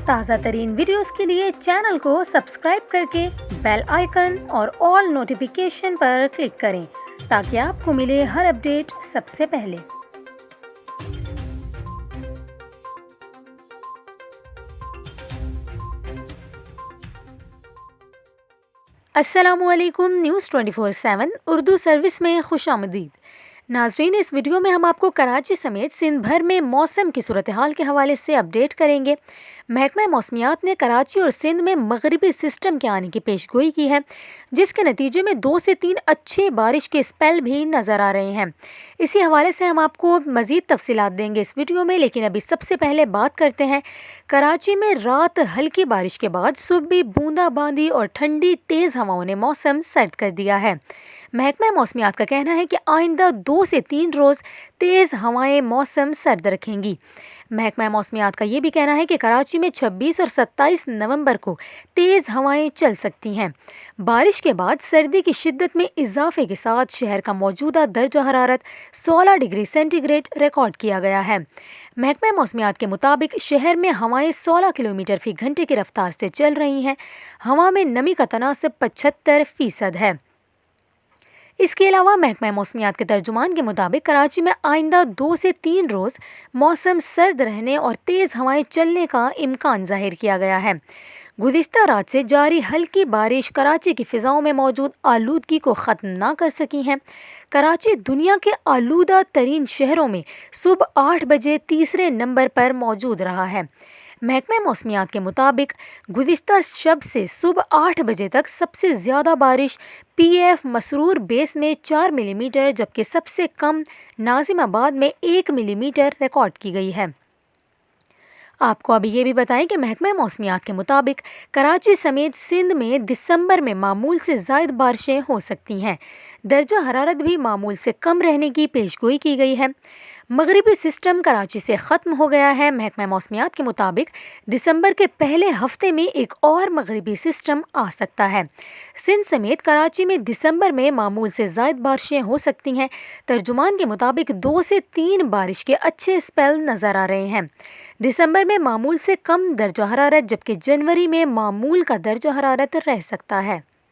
ताज़ा तरीन वीडियोस के लिए चैनल को सब्सक्राइब करके बेल आइकन और ऑल नोटिफिकेशन पर क्लिक करें ताकि आपको मिले हर अपडेट सबसे पहले। अस्सलामुअलैकुम, न्यूज़ 24/7 उर्दू सर्विस में खुशामदीद। नाजरीन, इस वीडियो में हम आपको कराची समेत सिंध भर में मौसम की सूरत हाल के हवाले से अपडेट करेंगे। महकमा मौसमियात ने कराची और सिंध में मगरिबी सिस्टम के आने की पेशगोई की है, जिसके नतीजे में 2 से 3 अच्छे बारिश के स्पेल भी नज़र आ रहे हैं। इसी हवाले से हम आपको मज़ीद तफसीलात देंगे इस वीडियो में, लेकिन अभी सबसे पहले बात करते हैं कराची में रात हल्की बारिश के बाद सुबह बूंदाबांदी और ठंडी तेज़ हवाओं ने मौसम सर्द कर दिया है। महकमा मौसमियात का कहना है कि आइंदा 2 से 3 रोज़ तेज़ हवाएं मौसम सर्द रखेंगी। महकमा मौसमियात का ये भी कहना है कि कराची में 26 और 27 नवंबर को तेज़ हवाएं चल सकती हैं। बारिश के बाद सर्दी की शिद्दत में इजाफे के साथ शहर का मौजूदा दर्जा हरारत 16 डिग्री सेंटीग्रेड रिकॉर्ड किया गया है। महकमा मौसमियात के मुताबिक शहर में हवाएं 16 किलोमीटर फी घंटे की रफ्तार से चल रही हैं। हवा में नमी का तनासब 75% है। इसके अलावा महकमा मौसमियात के तर्जुमान के मुताबिक कराची में आइंदा 2 से 3 रोज़ मौसम सर्द रहने और तेज़ हवाएं चलने का इम्कान जाहिर किया गया है। गुज़िश्ता रात से जारी हल्की बारिश कराची की फ़िज़ाओं में मौजूद आलूदगी को ख़त्म ना कर सकी हैं। कराची दुनिया के आलूदा तरीन शहरों में सुबह 8 बजे तीसरे नंबर पर मौजूद रहा है। महकमा मौसमियात के मुताबिक गुज़िश्ता शब से सुबह 8 बजे तक सबसे ज़्यादा बारिश PF मसरूर बेस में 4 मिलीमीटर जबकि सबसे कम नाजिमाबाद में 1 मिलीमीटर रिकॉर्ड की गई है। आपको अभी ये भी बताएं कि महकमा मौसमियात के मुताबिक कराची समेत सिंध में दिसंबर में मामूल से ज़ायद बारिशें हो सकती हैं। दर्जा हरारत भी मामूल से कम रहने की पेशगोई की गई है। मगरिबी सिस्टम कराची से ख़त्म हो गया है। महकमा मौसमियात के मुताबिक दिसंबर के पहले हफ्ते में एक और मगरिबी सिस्टम आ सकता है। सिंध समेत कराची में दिसंबर में मामूल से ज़ायद बारिशें हो सकती हैं। तर्जुमान के मुताबिक 2 से 3 बारिश के अच्छे स्पेल नज़र आ रहे हैं। दिसंबर में मामूल से कम दर्जा हरारत जबकि जनवरी में मामूल का दर्जा हरारत रह सकता है।